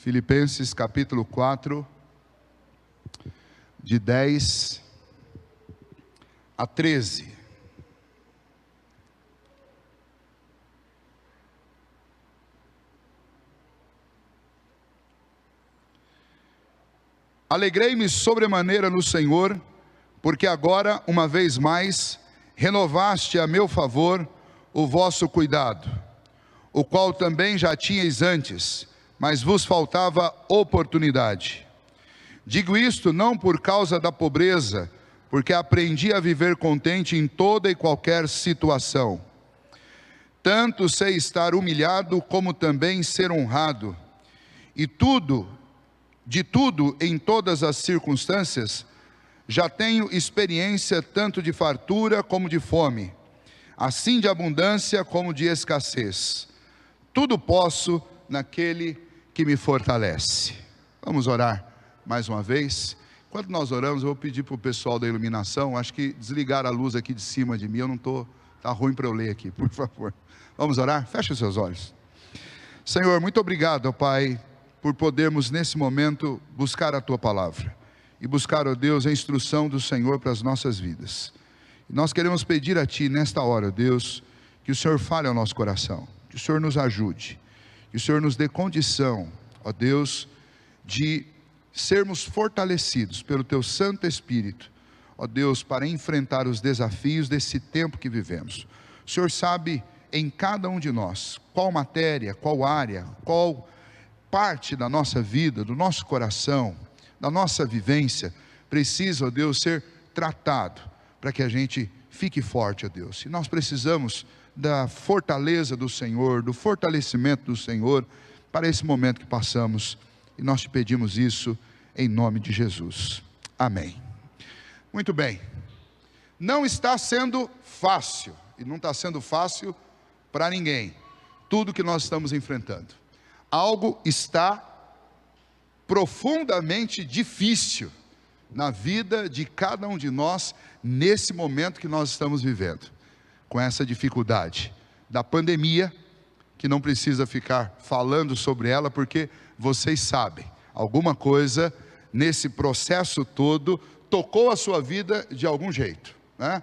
Filipenses capítulo 4, de 10 a 13. Alegrei-me sobremaneira no Senhor, porque agora, uma vez mais, renovaste a meu favor o vosso cuidado, o qual também já tinhais antes, mas vos faltava oportunidade. Digo isto não por causa da pobreza, porque aprendi a viver contente em toda e qualquer situação. Tanto sei estar humilhado, como também ser honrado. E de tudo, em todas as circunstâncias, já tenho experiência tanto de fartura como de fome, assim de abundância como de escassez. Tudo posso naquele que me fortalece. Vamos orar mais uma vez. Enquanto nós oramos, eu vou pedir para o pessoal da iluminação, acho que desligar a luz aqui de cima de mim, está ruim para eu ler aqui, por favor. Vamos orar? Feche os seus olhos. Senhor, muito obrigado, Pai, por podermos nesse momento buscar a Tua Palavra e buscar, ó Deus, a instrução do Senhor para as nossas vidas. E nós queremos pedir a Ti nesta hora, ó Deus, que o Senhor fale ao nosso coração, que o Senhor nos ajude, que o Senhor nos dê condição, ó Deus, de sermos fortalecidos pelo Teu Santo Espírito, ó Deus, para enfrentar os desafios desse tempo que vivemos. O Senhor sabe em cada um de nós qual matéria, qual área, qual parte da nossa vida, do nosso coração, da nossa vivência, precisa, ó Deus, ser tratado, para que a gente fique forte, ó Deus. E nós precisamos da fortaleza do Senhor, do fortalecimento do Senhor, para esse momento que passamos, e nós te pedimos isso, em nome de Jesus, amém. Muito bem, não está sendo fácil, e não está sendo fácil para ninguém, tudo que nós estamos enfrentando. Algo está profundamente difícil na vida de cada um de nós, nesse momento que nós estamos vivendo, com essa dificuldade da pandemia, que não precisa ficar falando sobre ela, porque vocês sabem, alguma coisa nesse processo todo tocou a sua vida de algum jeito, né?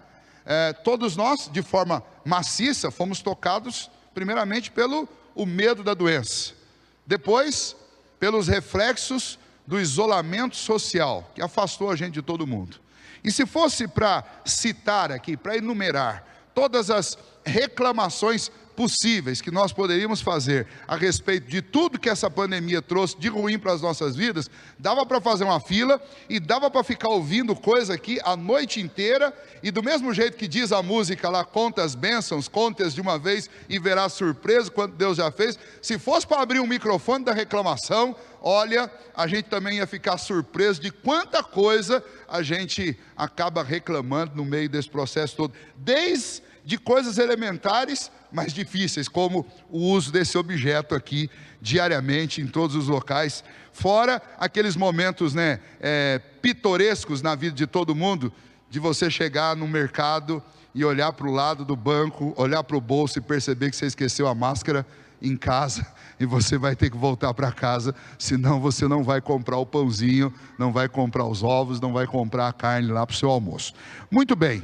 Todos nós, de forma maciça, fomos tocados primeiramente pelo medo da doença, depois pelos reflexos do isolamento social, que afastou a gente de todo mundo. E se fosse para citar aqui, para enumerar todas as reclamações possíveis que nós poderíamos fazer a respeito de tudo que essa pandemia trouxe de ruim para as nossas vidas, dava para fazer uma fila e dava para ficar ouvindo coisa aqui a noite inteira, e do mesmo jeito que diz a música lá, conta as bênçãos, conte-as de uma vez e verá surpreso quanto Deus já fez. Se fosse para abrir um microfone da reclamação, olha, a gente também ia ficar surpreso de quanta coisa a gente acaba reclamando no meio desse processo todo, desde de coisas elementares, mas difíceis, como o uso desse objeto aqui, diariamente, em todos os locais, fora aqueles momentos, pitorescos na vida de todo mundo, de você chegar no mercado e olhar para o lado do banco, olhar para o bolso e perceber que você esqueceu a máscara em casa, e você vai ter que voltar para casa, senão você não vai comprar o pãozinho, não vai comprar os ovos, não vai comprar a carne lá para o seu almoço. Muito bem,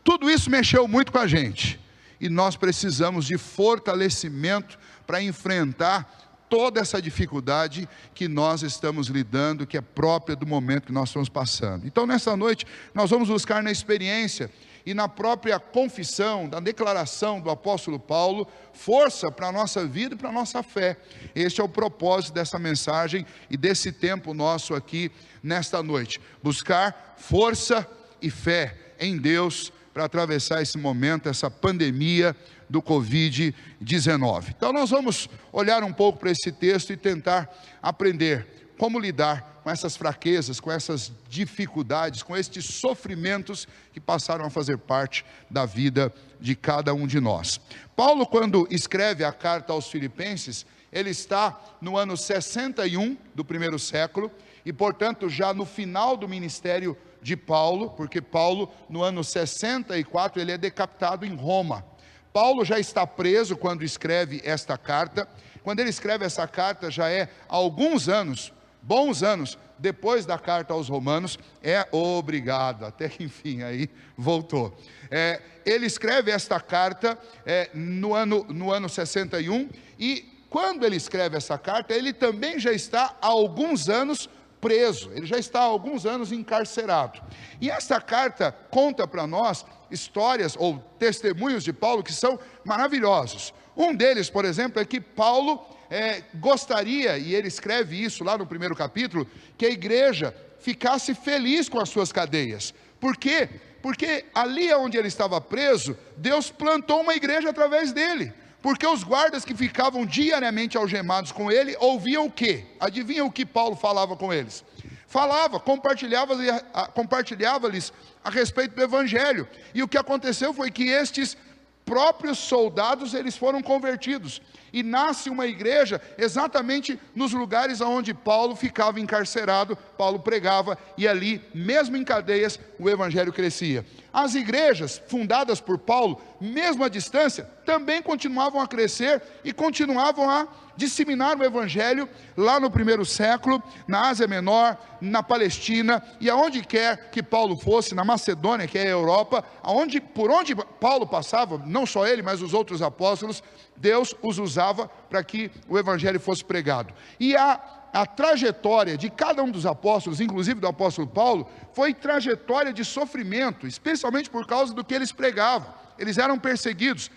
tudo isso mexeu muito com a gente, e nós precisamos de fortalecimento para enfrentar toda essa dificuldade que nós estamos lidando, que é própria do momento que nós estamos passando. Então nessa noite nós vamos buscar na experiência e na própria confissão, da declaração do apóstolo Paulo, força para a nossa vida e para a nossa fé. Este é o propósito dessa mensagem e desse tempo nosso aqui nesta noite, buscar força e fé em Deus para atravessar esse momento, essa pandemia do Covid-19. Então nós vamos olhar um pouco para esse texto e tentar aprender como lidar com essas fraquezas, com essas dificuldades, com estes sofrimentos que passaram a fazer parte da vida de cada um de nós. Paulo, quando escreve a carta aos Filipenses, ele está no ano 61 do primeiro século, e portanto já no final do ministério de Paulo, porque Paulo no ano 64 ele é decapitado em Roma. Paulo já está preso quando escreve esta carta, quando ele escreve essa carta, já é há alguns anos, bons anos, depois da carta aos Romanos, obrigado, até que enfim, aí voltou. Ele escreve esta carta no ano 61, e quando ele escreve essa carta, ele também já está há alguns anos preso, ele já está há alguns anos encarcerado. E esta carta conta para nós histórias ou testemunhos de Paulo que são maravilhosos. Um deles, por exemplo, é que Paulo gostaria, e ele escreve isso lá no primeiro capítulo, que a igreja ficasse feliz com as suas cadeias. Por quê? Porque ali onde ele estava preso, Deus plantou uma igreja através dele. Porque os guardas que ficavam diariamente algemados com ele, ouviam o quê? Adivinham o que Paulo falava com eles? Compartilhava-lhes a respeito do evangelho. E o que aconteceu foi que estes próprios soldados, eles foram convertidos, e nasce uma igreja exatamente nos lugares onde Paulo ficava encarcerado. Paulo pregava, e ali, mesmo em cadeias, o evangelho crescia. As igrejas fundadas por Paulo, mesmo à distância, também continuavam a crescer e continuavam a disseminar o evangelho lá no primeiro século, na Ásia Menor, na Palestina, e aonde quer que Paulo fosse, na Macedônia, que é a Europa, por onde Paulo passava, não só ele, mas os outros apóstolos, Deus os usava para que o evangelho fosse pregado. E a trajetória de cada um dos apóstolos, inclusive do apóstolo Paulo, foi trajetória de sofrimento, especialmente por causa do que eles pregavam. Eles eram perseguidos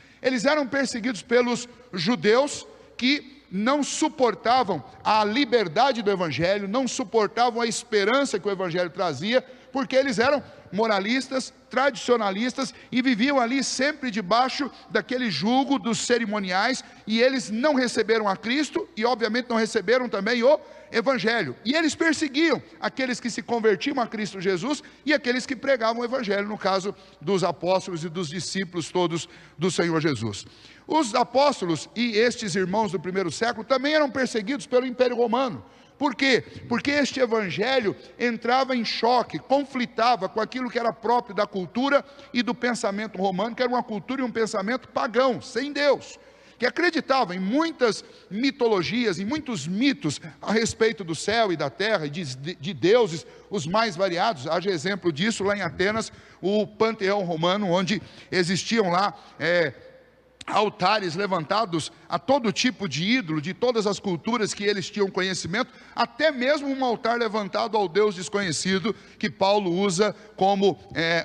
pelos judeus, que não suportavam a liberdade do evangelho, não suportavam a esperança que o evangelho trazia, porque eles eram moralistas, tradicionalistas, e viviam ali sempre debaixo daquele jugo dos cerimoniais, e eles não receberam a Cristo, e obviamente não receberam também o evangelho, e eles perseguiam aqueles que se convertiam a Cristo Jesus, e aqueles que pregavam o evangelho, no caso dos apóstolos e dos discípulos todos do Senhor Jesus. Os apóstolos e estes irmãos do primeiro século também eram perseguidos pelo Império Romano. Por quê? Porque este evangelho entrava em choque, conflitava com aquilo que era próprio da cultura e do pensamento romano, que era uma cultura e um pensamento pagão, sem Deus, que acreditava em muitas mitologias, em muitos mitos a respeito do céu e da terra, e de deuses os mais variados. Haja exemplo disso lá em Atenas, o panteão romano, onde existiam lá altares levantados a todo tipo de ídolo, de todas as culturas que eles tinham conhecimento, até mesmo um altar levantado ao Deus desconhecido, que Paulo usa como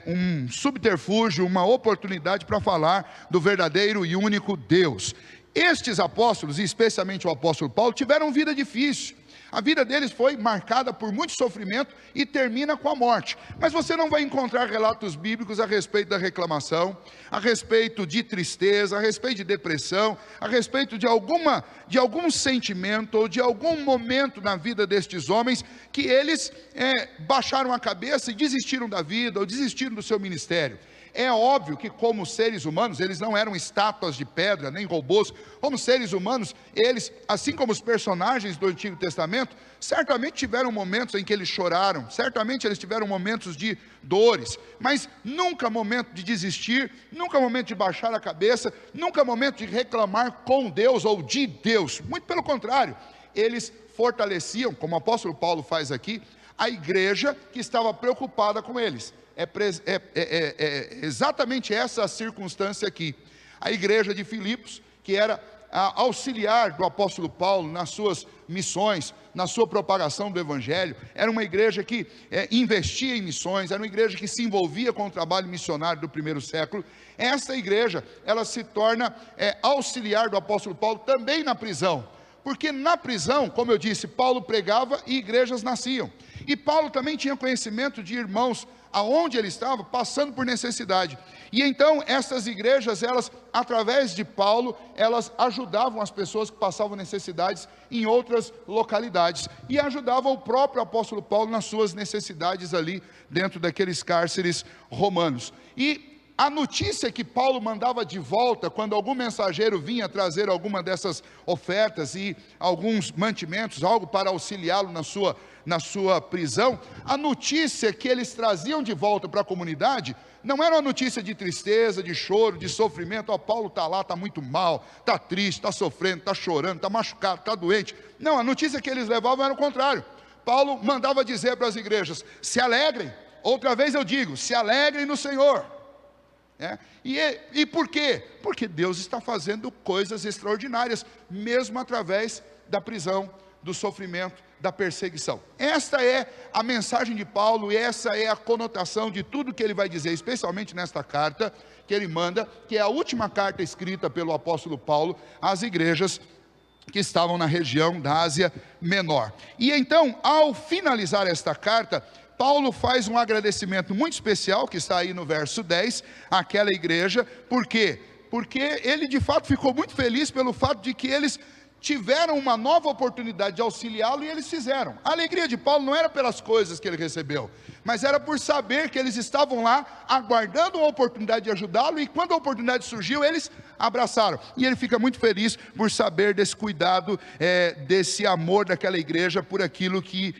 um subterfúgio, uma oportunidade para falar do verdadeiro e único Deus. Estes apóstolos, e especialmente o apóstolo Paulo, tiveram vida difícil. A vida deles foi marcada por muito sofrimento e termina com a morte. Mas você não vai encontrar relatos bíblicos a respeito da reclamação, a respeito de tristeza, a respeito de depressão, a respeito de algum sentimento ou de algum momento na vida destes homens que eles baixaram a cabeça e desistiram da vida ou desistiram do seu ministério. É óbvio que, como seres humanos, eles não eram estátuas de pedra, nem robôs. Como seres humanos, eles, assim como os personagens do Antigo Testamento, certamente tiveram momentos em que eles choraram, certamente eles tiveram momentos de dores, mas nunca momento de desistir, nunca momento de baixar a cabeça, nunca momento de reclamar com Deus ou de Deus. Muito pelo contrário, eles fortaleciam, como o apóstolo Paulo faz aqui, a igreja que estava preocupada com eles. Exatamente essa a circunstância aqui. A igreja de Filipos, que era auxiliar do apóstolo Paulo nas suas missões, na sua propagação do evangelho, era uma igreja que investia em missões, era uma igreja que se envolvia com o trabalho missionário do primeiro século. Essa igreja, ela se torna auxiliar do apóstolo Paulo também na prisão, porque na prisão, como eu disse, Paulo pregava e igrejas nasciam, e Paulo também tinha conhecimento de irmãos aonde ele estava, passando por necessidade. E então essas igrejas, elas, através de Paulo, elas ajudavam as pessoas que passavam necessidades em outras localidades, e ajudavam o próprio apóstolo Paulo nas suas necessidades ali dentro daqueles cárceres romanos. E a notícia que Paulo mandava de volta, quando algum mensageiro vinha trazer alguma dessas ofertas e alguns mantimentos, algo para auxiliá-lo na sua prisão, a notícia que eles traziam de volta para a comunidade não era uma notícia de tristeza, de choro, de sofrimento. Ó, Paulo está lá, está muito mal, está triste, está sofrendo, está chorando, está machucado, está doente. Não, a notícia que eles levavam era o contrário. Paulo mandava dizer para as igrejas: se alegrem. Outra vez eu digo, se alegrem no Senhor. E por quê? Porque Deus está fazendo coisas extraordinárias, mesmo através da prisão, do sofrimento, da perseguição. Esta é a mensagem de Paulo, e essa é a conotação de tudo que ele vai dizer, especialmente nesta carta que ele manda, que é a última carta escrita pelo apóstolo Paulo às igrejas que estavam na região da Ásia Menor. E então, ao finalizar esta carta, Paulo faz um agradecimento muito especial, que está aí no verso 10, àquela igreja. Por quê? Porque ele de fato ficou muito feliz pelo fato de que eles tiveram uma nova oportunidade de auxiliá-lo, e eles fizeram. A alegria de Paulo não era pelas coisas que ele recebeu, mas era por saber que eles estavam lá aguardando uma oportunidade de ajudá-lo, e quando a oportunidade surgiu, eles abraçaram. E ele fica muito feliz por saber desse cuidado, desse amor daquela igreja por aquilo que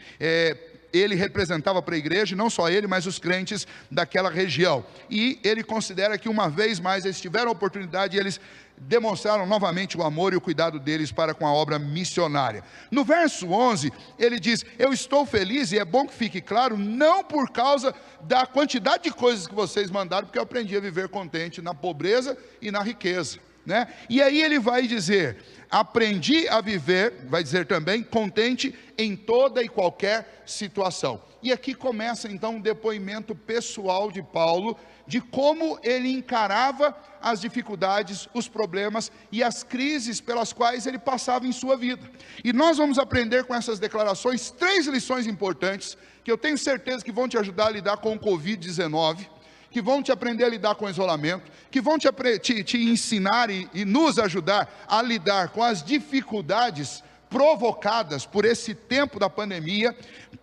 ele representava para a igreja, e não só ele, mas os crentes daquela região. E ele considera que uma vez mais eles tiveram a oportunidade, e eles demonstraram novamente o amor e o cuidado deles para com a obra missionária. No verso 11, ele diz: eu estou feliz, e é bom que fique claro, não por causa da quantidade de coisas que vocês mandaram, porque eu aprendi a viver contente na pobreza e na riqueza, né? E aí ele vai dizer: aprendi a viver, vai dizer também, contente em toda e qualquer situação. E aqui começa então um depoimento pessoal de Paulo, de como ele encarava as dificuldades, os problemas e as crises pelas quais ele passava em sua vida. E nós vamos aprender com essas declarações 3 lições importantes, que eu tenho certeza que vão te ajudar a lidar com o Covid-19, que vão te aprender a lidar com o isolamento, que vão te ensinar e nos ajudar a lidar com as dificuldades provocadas por esse tempo da pandemia,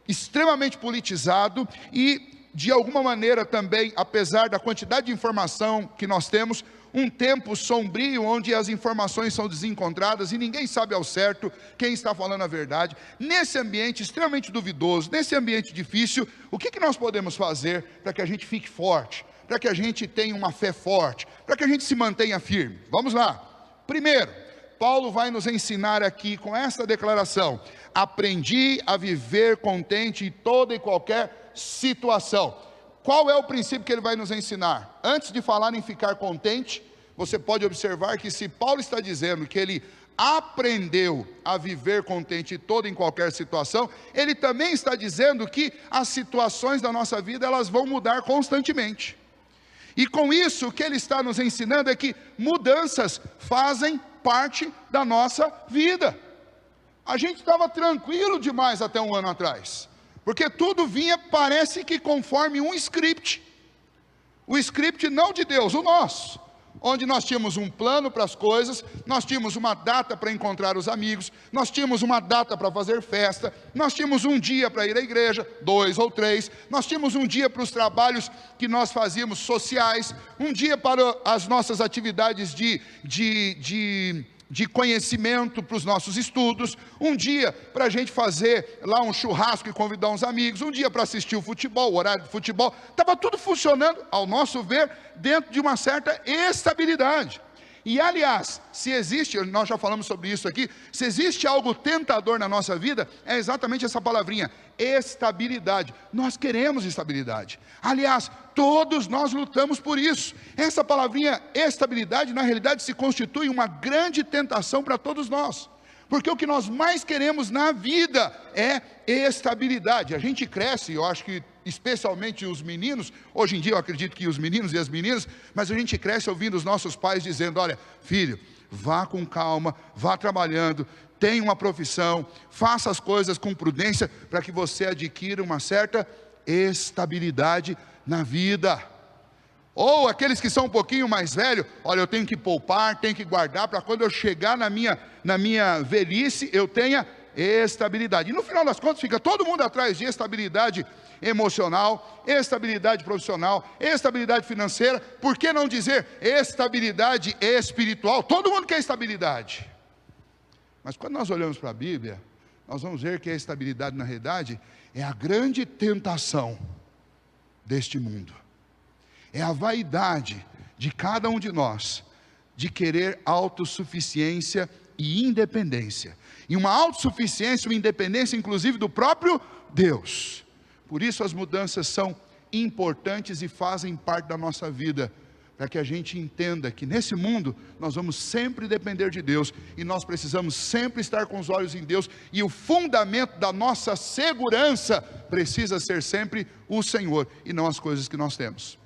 extremamente politizado, e de alguma maneira também, apesar da quantidade de informação que nós temos, um tempo sombrio, onde as informações são desencontradas e ninguém sabe ao certo quem está falando a verdade. Nesse ambiente extremamente duvidoso, nesse ambiente difícil, o que nós podemos fazer para que a gente fique forte, para que a gente tenha uma fé forte, para que a gente se mantenha firme? Vamos lá. Primeiro, Paulo vai nos ensinar aqui com esta declaração: aprendi a viver contente em toda e qualquer situação. Qual é o princípio que ele vai nos ensinar? Antes de falar em ficar contente, você pode observar que se Paulo está dizendo que ele aprendeu a viver contente em toda e qualquer situação, ele também está dizendo que as situações da nossa vida, elas vão mudar constantemente. E com isso, o que ele está nos ensinando é que mudanças fazem parte da nossa vida. A gente estava tranquilo demais até um ano atrás, porque tudo vinha, parece que conforme um script. O script não de Deus, o nosso, onde nós tínhamos um plano para as coisas, nós tínhamos uma data para encontrar os amigos, nós tínhamos uma data para fazer festa, nós tínhamos um dia para ir à igreja, 2 ou 3, nós tínhamos um dia para os trabalhos que nós fazíamos sociais, um dia para as nossas atividades de conhecimento, para os nossos estudos, um dia para a gente fazer lá um churrasco e convidar uns amigos, um dia para assistir o futebol, o horário de futebol. Estava tudo funcionando, ao nosso ver, dentro de uma certa estabilidade. E aliás, se existe, nós já falamos sobre isso aqui, se existe algo tentador na nossa vida, é exatamente essa palavrinha: estabilidade. Nós queremos estabilidade. Aliás, todos nós lutamos por isso. Essa palavrinha estabilidade, na realidade, se constitui uma grande tentação para todos nós, porque o que nós mais queremos na vida é estabilidade. A gente cresce, eu acho que especialmente os meninos, hoje em dia eu acredito que os meninos e as meninas, mas a gente cresce ouvindo os nossos pais dizendo: olha, filho, vá com calma, vá trabalhando, tenha uma profissão, faça as coisas com prudência, para que você adquira uma certa estabilidade na vida. Ou aqueles que são um pouquinho mais velhos: olha, eu tenho que poupar, tenho que guardar, para quando eu chegar na minha velhice, eu tenha estabilidade. E no final das contas, fica todo mundo atrás de estabilidade emocional, estabilidade profissional, estabilidade financeira, por que não dizer estabilidade espiritual? Todo mundo quer estabilidade. Mas quando nós olhamos para a Bíblia, nós vamos ver que a estabilidade, na realidade, é a grande tentação deste mundo. É a vaidade de cada um de nós, de querer autossuficiência e independência. E uma autossuficiência, uma independência, inclusive, do próprio Deus. Por isso as mudanças são importantes e fazem parte da nossa vida, para que a gente entenda que nesse mundo nós vamos sempre depender de Deus, e nós precisamos sempre estar com os olhos em Deus, e o fundamento da nossa segurança precisa ser sempre o Senhor, e não as coisas que nós temos.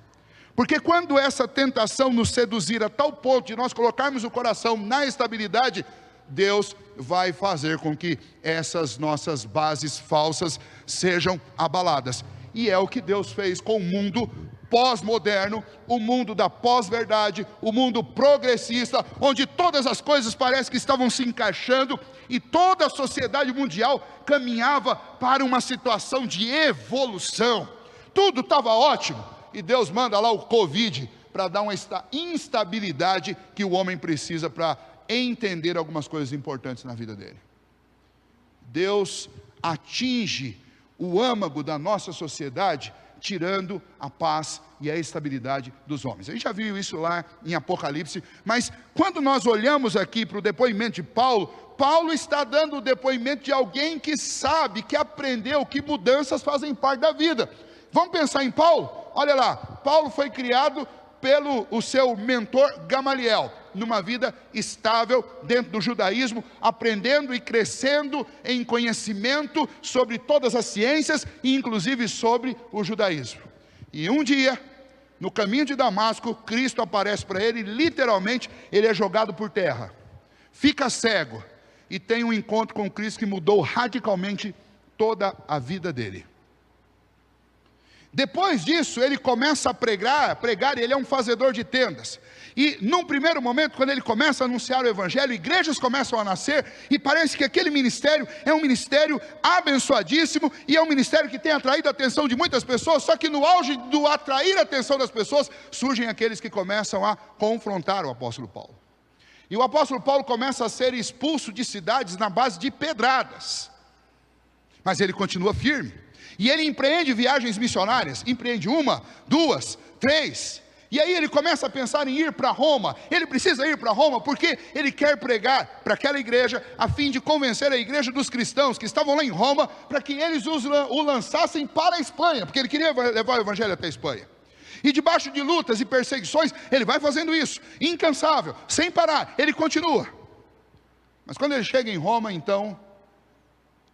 Porque quando essa tentação nos seduzir a tal ponto de nós colocarmos o coração na estabilidade, Deus vai fazer com que essas nossas bases falsas sejam abaladas. E é o que Deus fez com o mundo pós-moderno, o mundo da pós-verdade, o mundo progressista, onde todas as coisas parecem que estavam se encaixando, e toda a sociedade mundial caminhava para uma situação de evolução. Tudo estava ótimo, e Deus manda lá o Covid, para dar uma instabilidade que o homem precisa para entender algumas coisas importantes na vida dele. Deus atinge o âmago da nossa sociedade, tirando a paz e a estabilidade dos homens. A gente já viu isso lá em Apocalipse, mas quando nós olhamos aqui para o depoimento de Paulo, Paulo está dando o depoimento de alguém que sabe, que aprendeu que mudanças fazem parte da vida. Vamos pensar em Paulo? Olha lá, Paulo foi criado pelo o seu mentor Gamaliel, numa vida estável dentro do judaísmo, aprendendo e crescendo em conhecimento sobre todas as ciências, e inclusive sobre o judaísmo. E um dia, no caminho de Damasco, Cristo aparece para ele, e literalmente ele é jogado por terra, fica cego, e tem um encontro com Cristo que mudou radicalmente toda a vida dele. Depois disso, ele começa a pregar, ele é um fazedor de tendas. E num primeiro momento, quando ele começa a anunciar o Evangelho, igrejas começam a nascer, e parece que aquele ministério é um ministério abençoadíssimo, e é um ministério que tem atraído a atenção de muitas pessoas. Só que no auge do atrair a atenção das pessoas, surgem aqueles que começam a confrontar o apóstolo Paulo. E o apóstolo Paulo começa a ser expulso de cidades na base de pedradas, mas ele continua firme. E ele empreende viagens missionárias, empreende 1, 2, 3, e aí ele começa a pensar em ir para Roma. Ele precisa ir para Roma porque ele quer pregar para aquela igreja, a fim de convencer a igreja dos cristãos que estavam lá em Roma, para que eles o lançassem para a Espanha, porque ele queria levar o evangelho até a Espanha. E debaixo de lutas e perseguições, ele vai fazendo isso, incansável, sem parar, ele continua. Mas quando ele chega em Roma, então,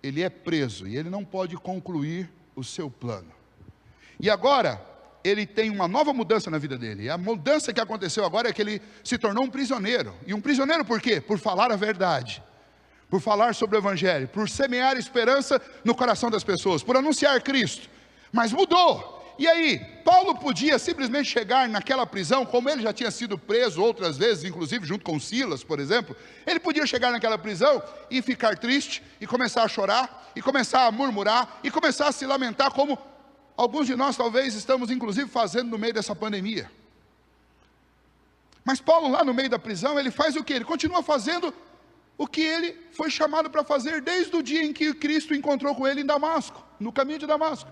ele é preso, e ele não pode concluir o seu plano. E agora, ele tem uma nova mudança na vida dele. E a mudança que aconteceu agora é que ele se tornou um prisioneiro. E um prisioneiro por quê? Por falar a verdade, por falar sobre o Evangelho, por semear esperança no coração das pessoas, por anunciar Cristo. Mas mudou. E aí, Paulo podia simplesmente chegar naquela prisão, como ele já tinha sido preso outras vezes, inclusive junto com Silas, por exemplo. Ele podia chegar naquela prisão e ficar triste, e começar a chorar, e começar a murmurar, e começar a se lamentar, como alguns de nós talvez estamos inclusive fazendo no meio dessa pandemia. Mas Paulo, lá no meio da prisão, ele faz o quê? Ele continua fazendo o que ele foi chamado para fazer desde o dia em que Cristo encontrou com ele em Damasco, no caminho de Damasco.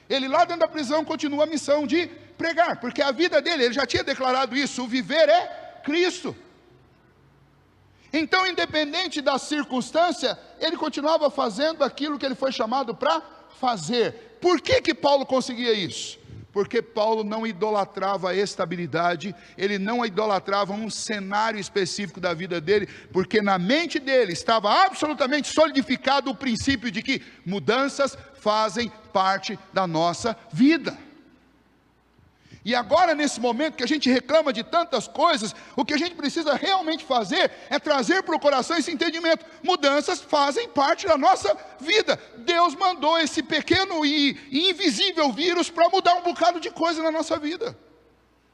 Ele lá dentro da prisão continua a missão de pregar, porque a vida dele, ele já tinha declarado isso, o viver é Cristo. Então, independente da circunstância, ele continuava fazendo aquilo que ele foi chamado para fazer. Por que Paulo conseguia isso? Porque Paulo não idolatrava a estabilidade, ele não idolatrava um cenário específico da vida dele, porque na mente dele estava absolutamente solidificado o princípio de que mudanças fazem parte da nossa vida. E agora, nesse momento que a gente reclama de tantas coisas, o que a gente precisa realmente fazer é trazer para o coração esse entendimento. Mudanças fazem parte da nossa vida. Deus mandou esse pequeno e invisível vírus para mudar um bocado de coisa na nossa vida.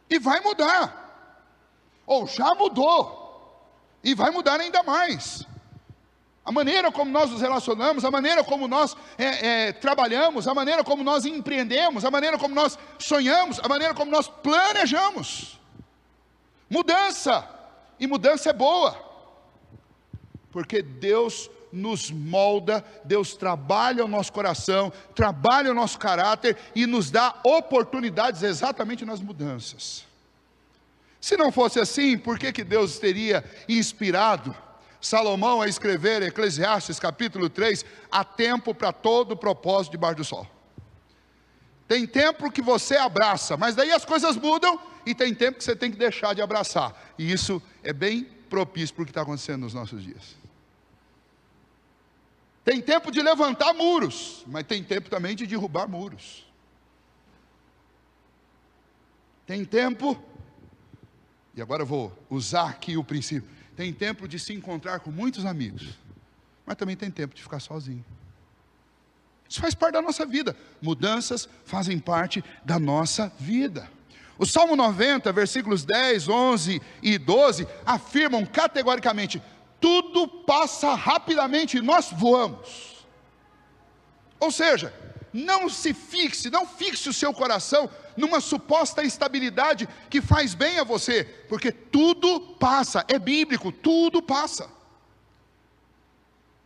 E vai mudar. Ou já mudou. E vai mudar ainda mais. A maneira como nós nos relacionamos, a maneira como nós trabalhamos, a maneira como nós empreendemos, a maneira como nós sonhamos, a maneira como nós planejamos. Mudança, e mudança é boa, porque Deus nos molda, Deus trabalha o nosso coração, trabalha o nosso caráter e nos dá oportunidades exatamente nas mudanças. Se não fosse assim, por que Deus teria inspirado Salomão a escrever Eclesiastes capítulo 3, há tempo para todo propósito debaixo do sol? Tem tempo que você abraça, mas daí as coisas mudam, e tem tempo que você tem que deixar de abraçar, e isso é bem propício para o que está acontecendo nos nossos dias. Tem tempo de levantar muros, mas tem tempo também de derrubar muros. Tem tempo, e agora eu vou usar aqui o princípio, tem tempo de se encontrar com muitos amigos, mas também tem tempo de ficar sozinho. Isso faz parte da nossa vida. Mudanças fazem parte da nossa vida. O Salmo 90, versículos 10, 11 e 12, afirmam categoricamente: tudo passa rapidamente e nós voamos. Ou seja, não fixe o seu coração numa suposta estabilidade que faz bem a você, porque tudo passa, é bíblico, tudo passa.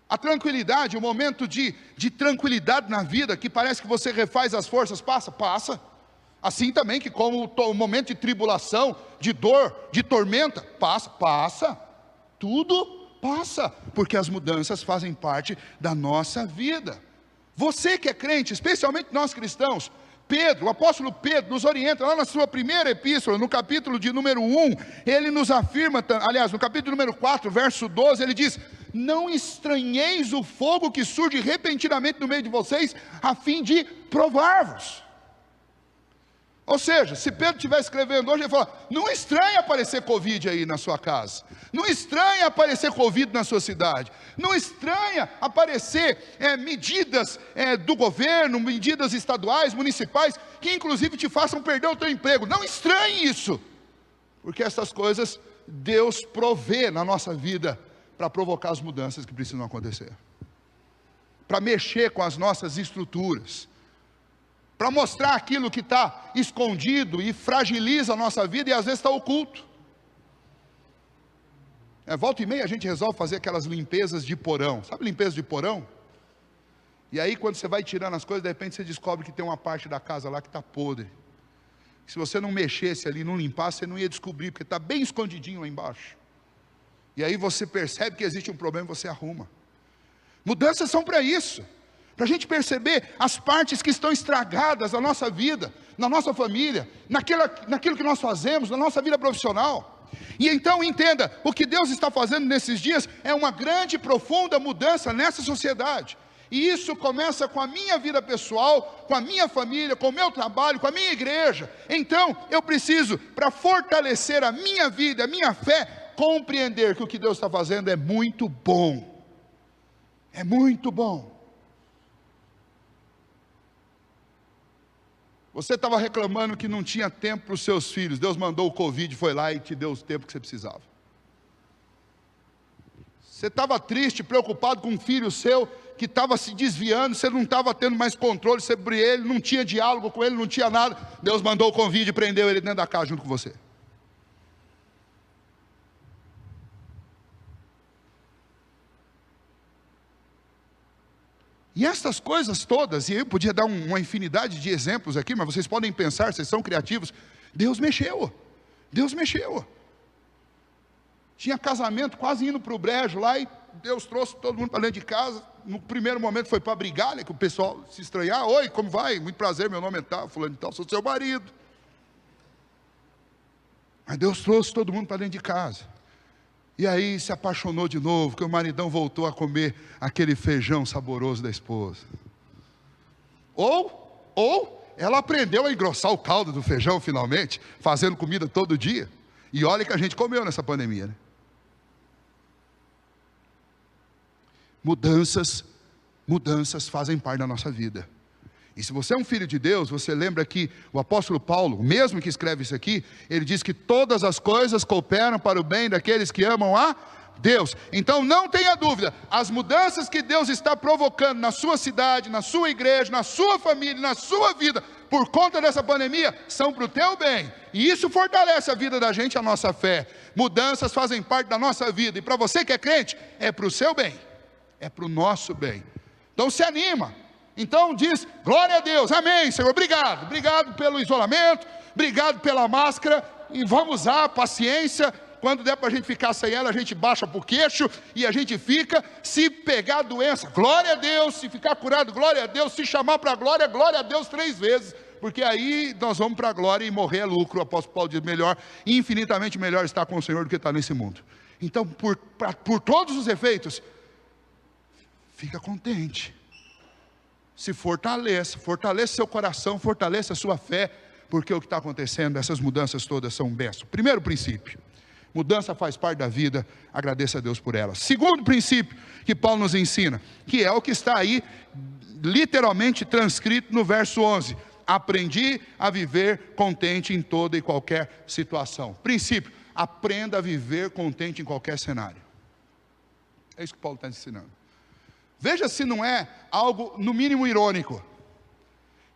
A tranquilidade, o momento de tranquilidade na vida, que parece que você refaz as forças, passa. Assim também que como o momento de tribulação, de dor, de tormenta, passa. Tudo passa, porque as mudanças fazem parte da nossa vida. Você que é crente, especialmente nós cristãos, Pedro, o apóstolo Pedro nos orienta lá na sua primeira epístola, no capítulo de número 1, ele nos afirma, aliás, no capítulo número 4, verso 12, ele diz: não estranheis o fogo que surge repentinamente no meio de vocês, a fim de provar-vos. Ou seja, se Pedro estivesse escrevendo hoje, ele fala: não estranha aparecer Covid aí na sua casa, não estranha aparecer Covid na sua cidade, não estranha aparecer medidas do governo, medidas estaduais, municipais, que inclusive te façam perder o teu emprego. Não estranhe isso, porque essas coisas Deus provê na nossa vida para provocar as mudanças que precisam acontecer, para mexer com as nossas estruturas, para mostrar aquilo que está escondido e fragiliza a nossa vida e às vezes está oculto. Volta e meia a gente resolve fazer aquelas limpezas de porão, sabe limpeza de porão? E aí quando você vai tirando as coisas, de repente você descobre que tem uma parte da casa lá que está podre. Se você não mexesse ali, não limpasse, você não ia descobrir, porque está bem escondidinho lá embaixo. E aí você percebe que existe um problema e você arruma. Mudanças são para isso, para a gente perceber as partes que estão estragadas na nossa vida, na nossa família, naquilo que nós fazemos, na nossa vida profissional. E então entenda, o que Deus está fazendo nesses dias é uma grande e profunda mudança nessa sociedade. E isso começa com a minha vida pessoal, com a minha família, com o meu trabalho, com a minha igreja. Então eu preciso, para fortalecer a minha vida, a minha fé, compreender que o que Deus está fazendo é muito bom. É muito bom. Você estava reclamando que não tinha tempo para os seus filhos. Deus mandou o Covid, foi lá e te deu o tempo que você precisava. Você estava triste, preocupado com um filho seu que estava se desviando, você não estava tendo mais controle sobre ele, não tinha diálogo com ele, não tinha nada. Deus mandou o Covid e prendeu ele dentro da casa junto com você. E essas coisas todas, e eu podia dar uma infinidade de exemplos aqui, mas vocês podem pensar, vocês são criativos, Deus mexeu. Tinha casamento quase indo para o brejo lá, e Deus trouxe todo mundo para dentro de casa. No primeiro momento foi para brigar, né, que o pessoal se estranhar: oi, como vai? Muito prazer, meu nome é tal, fulano de tal, sou seu marido. Mas Deus trouxe todo mundo para dentro de casa. E aí se apaixonou de novo, que o maridão voltou a comer aquele feijão saboroso da esposa. Ou ela aprendeu a engrossar o caldo do feijão finalmente, fazendo comida todo dia. E olha que a gente comeu nessa pandemia, né? Mudanças fazem parte da nossa vida. E se você é um filho de Deus, você lembra que o apóstolo Paulo, o mesmo que escreve isso aqui, ele diz que todas as coisas cooperam para o bem daqueles que amam a Deus. Então não tenha dúvida, as mudanças que Deus está provocando na sua cidade, na sua igreja, na sua família, na sua vida, por conta dessa pandemia, são para o teu bem. E isso fortalece a vida da gente, a nossa fé. Mudanças fazem parte da nossa vida, e para você que é crente, é para o seu bem. é para o nosso bem. Então se anima, então diz, glória a Deus, amém Senhor, obrigado pelo isolamento, obrigado pela máscara, e vamos usar paciência, quando der para a gente ficar sem ela, a gente baixa para o queixo, e a gente fica, se pegar a doença, glória a Deus, se ficar curado, glória a Deus, se chamar para a glória, glória a Deus 3 vezes, porque aí nós vamos para a glória e morrer é lucro. O apóstolo Paulo diz, infinitamente melhor estar com o Senhor do que estar nesse mundo. Então, por todos os efeitos, fica contente, se fortaleça seu coração, fortaleça a sua fé, porque o que está acontecendo, essas mudanças todas são um bênção. Primeiro princípio, mudança faz parte da vida, agradeça a Deus por ela. Segundo princípio que Paulo nos ensina, que é o que está aí, literalmente transcrito no verso 11, aprendi a viver contente em toda e qualquer situação. Princípio, aprenda a viver contente em qualquer cenário. É isso que Paulo está ensinando. Veja se não é algo no mínimo irônico.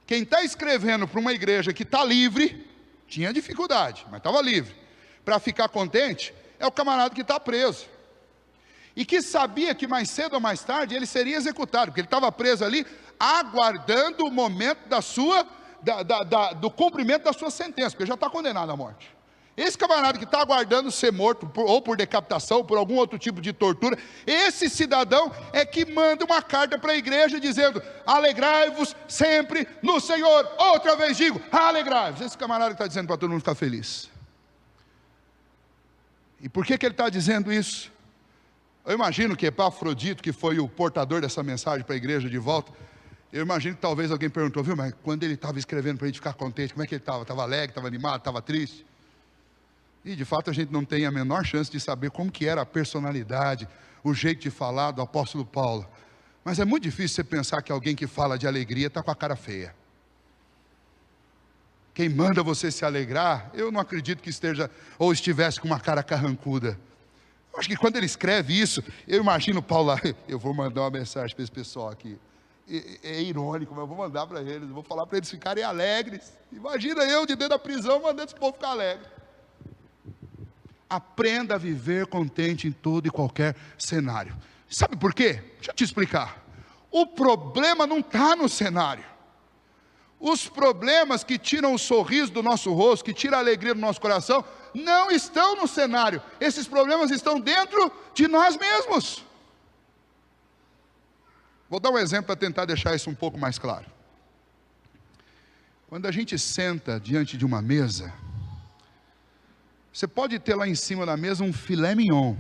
Quem está escrevendo para uma igreja que está livre, tinha dificuldade, mas estava livre, para ficar contente, é o camarada que está preso, e que sabia que mais cedo ou mais tarde ele seria executado, porque ele estava preso ali, aguardando o momento do cumprimento da sua sentença, porque já está condenado à morte. Esse camarada que está aguardando ser morto, ou por decapitação, ou por algum outro tipo de tortura, esse cidadão é que manda uma carta para a igreja dizendo, alegrai-vos sempre no Senhor. Outra vez digo, alegrai-vos. Esse camarada que está dizendo para todo mundo ficar feliz. E por que ele está dizendo isso? Eu imagino que Epafrodito, que foi o portador dessa mensagem para a igreja de volta, eu imagino que talvez alguém perguntou, viu, mas quando ele estava escrevendo para a gente ficar contente, como é que ele estava? Estava alegre, estava animado, estava triste? E de fato a gente não tem a menor chance de saber como que era a personalidade, o jeito de falar do apóstolo Paulo. Mas é muito difícil você pensar que alguém que fala de alegria está com a cara feia. Quem manda você se alegrar, eu não acredito que esteja ou estivesse com uma cara carrancuda. Eu acho que quando ele escreve isso, eu imagino Paulo lá, eu vou mandar uma mensagem para esse pessoal aqui. É irônico, mas eu vou mandar para eles, vou falar para eles ficarem alegres. Imagina eu de dentro da prisão mandando esse povo ficar alegre. Aprenda a viver contente em todo e qualquer cenário. Sabe por quê? Deixa eu te explicar. O problema não está no cenário. Os problemas que tiram o sorriso do nosso rosto, que tiram a alegria do nosso coração, não estão no cenário. Esses problemas estão dentro de nós mesmos. Vou dar um exemplo para tentar deixar isso um pouco mais claro. Quando a gente senta diante de uma mesa, você pode ter lá em cima da mesa um filé mignon.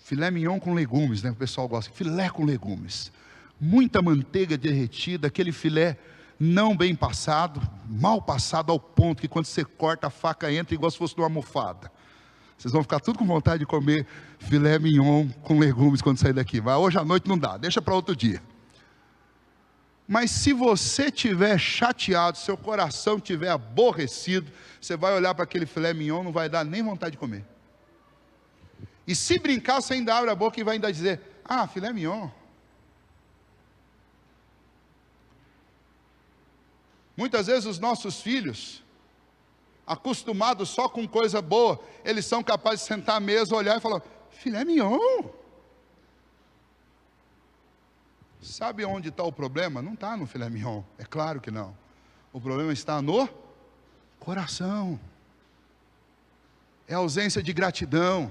Filé mignon com legumes, né? O pessoal gosta. Filé com legumes. Muita manteiga derretida, aquele filé não bem passado, mal passado ao ponto que quando você corta a faca entra igual se fosse numa almofada. Vocês vão ficar tudo com vontade de comer filé mignon com legumes quando sair daqui. Mas hoje à noite não dá, deixa para outro dia. Mas se você estiver chateado, seu coração estiver aborrecido, você vai olhar para aquele filé mignon, não vai dar nem vontade de comer. E se brincar, você ainda abre a boca e vai ainda dizer, ah, filé mignon. Muitas vezes os nossos filhos, acostumados só com coisa boa, eles são capazes de sentar à mesa, olhar e falar, filé mignon. Sabe onde está o problema? Não está no filé mignon, é claro que não. O problema está no coração. É a ausência de gratidão,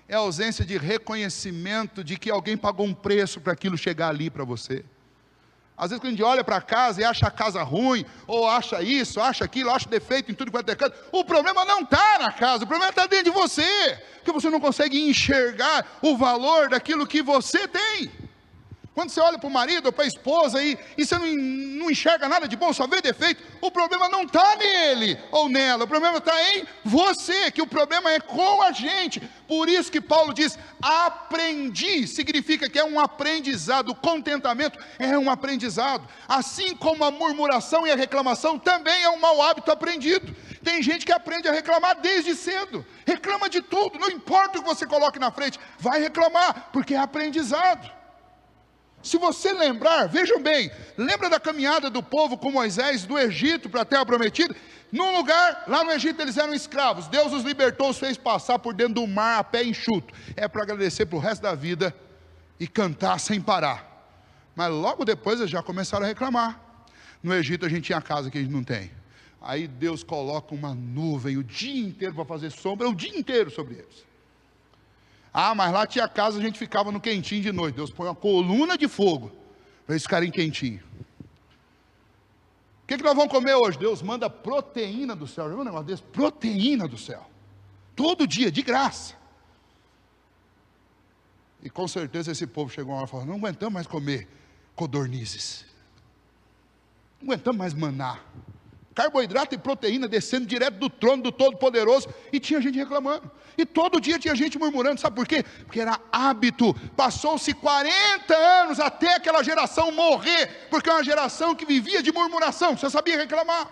é a ausência de reconhecimento de que alguém pagou um preço para aquilo chegar ali para você. Às vezes quando a gente olha para casa e acha a casa ruim, ou acha isso, acha aquilo, acha defeito em tudo quanto é canto, o problema não está na casa, o problema está dentro de você, porque você não consegue enxergar o valor daquilo que você tem. Quando você olha para o marido ou para a esposa e você não enxerga nada de bom, só vê defeito, o problema não está nele ou nela, o problema está em você, que o problema é com a gente. Por isso que Paulo diz, aprendi, significa que é um aprendizado, o contentamento é um aprendizado, assim como a murmuração e a reclamação também é um mau hábito aprendido. Tem gente que aprende a reclamar desde cedo, reclama de tudo, não importa o que você coloque na frente, vai reclamar, porque é aprendizado. Se você lembrar, vejam bem, lembra da caminhada do povo com Moisés do Egito para a terra prometida? Num lugar, lá no Egito eles eram escravos, Deus os libertou, os fez passar por dentro do mar a pé enxuto. É para agradecer para o resto da vida e cantar sem parar. Mas logo depois eles já começaram a reclamar. No Egito a gente tinha casa que a gente não tem. Aí Deus coloca uma nuvem o dia inteiro para fazer sombra, o dia inteiro sobre eles. Ah, mas lá tinha casa, a gente ficava no quentinho de noite. Deus põe uma coluna de fogo para eles ficarem quentinhos. O que nós vamos comer hoje? Deus manda proteína do céu. Já viu um negócio desse? Proteína do céu. Todo dia, de graça. E com certeza esse povo chegou lá e falou: não aguentamos mais comer codornizes. Não aguentamos mais maná. Carboidrato e proteína descendo direto do trono do Todo-Poderoso. E tinha gente reclamando. E todo dia tinha gente murmurando. Sabe por quê? Porque era hábito. Passou-se 40 anos até aquela geração morrer. Porque é uma geração que vivia de murmuração. Você sabia reclamar.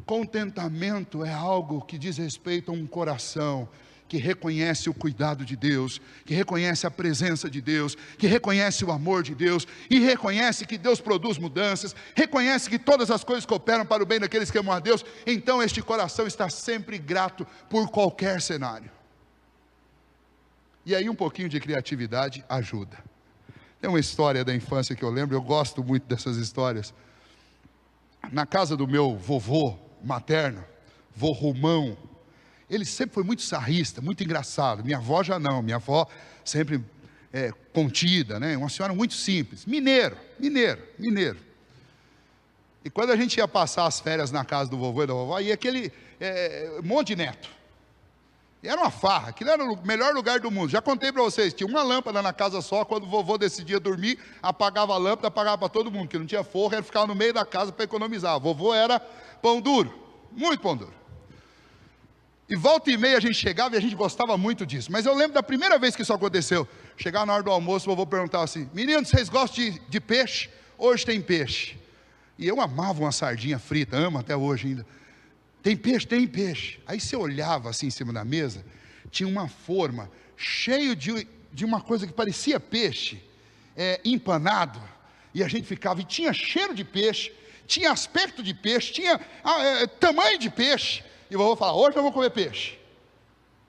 Contentamento é algo que diz respeito a um coração que reconhece o cuidado de Deus, que reconhece a presença de Deus, que reconhece o amor de Deus, e reconhece que Deus produz mudanças, reconhece que todas as coisas cooperam para o bem daqueles que amam a Deus. Então este coração está sempre grato por qualquer cenário. E aí um pouquinho de criatividade ajuda. Tem uma história da infância que eu lembro, eu gosto muito dessas histórias. Na casa do meu vovô materno, vô Romão, ele sempre foi muito sarrista, muito engraçado. Minha avó já não, minha avó sempre contida, né? Uma senhora muito simples, mineiro. E quando a gente ia passar as férias na casa do vovô e da vovó, ia aquele monte de neto. E era uma farra, aquilo era o melhor lugar do mundo. Já contei para vocês, tinha uma lâmpada na casa só, quando o vovô decidia dormir, apagava a lâmpada, apagava para todo mundo, que não tinha forro, ele ficava no meio da casa para economizar. O vovô era pão duro, muito pão duro. E volta e meia a gente chegava e a gente gostava muito disso. Mas eu lembro da primeira vez que isso aconteceu. Chegar na hora do almoço, o vovô perguntava assim: meninos, vocês gostam de peixe? Hoje tem peixe. E eu amava uma sardinha frita, amo até hoje ainda. Tem peixe? Tem peixe. Aí você olhava assim em cima da mesa, tinha uma forma, cheio de uma coisa que parecia peixe, empanado. E a gente ficava, e tinha cheiro de peixe, tinha aspecto de peixe, tinha tamanho de peixe. E o vovô falava: hoje eu vou comer peixe.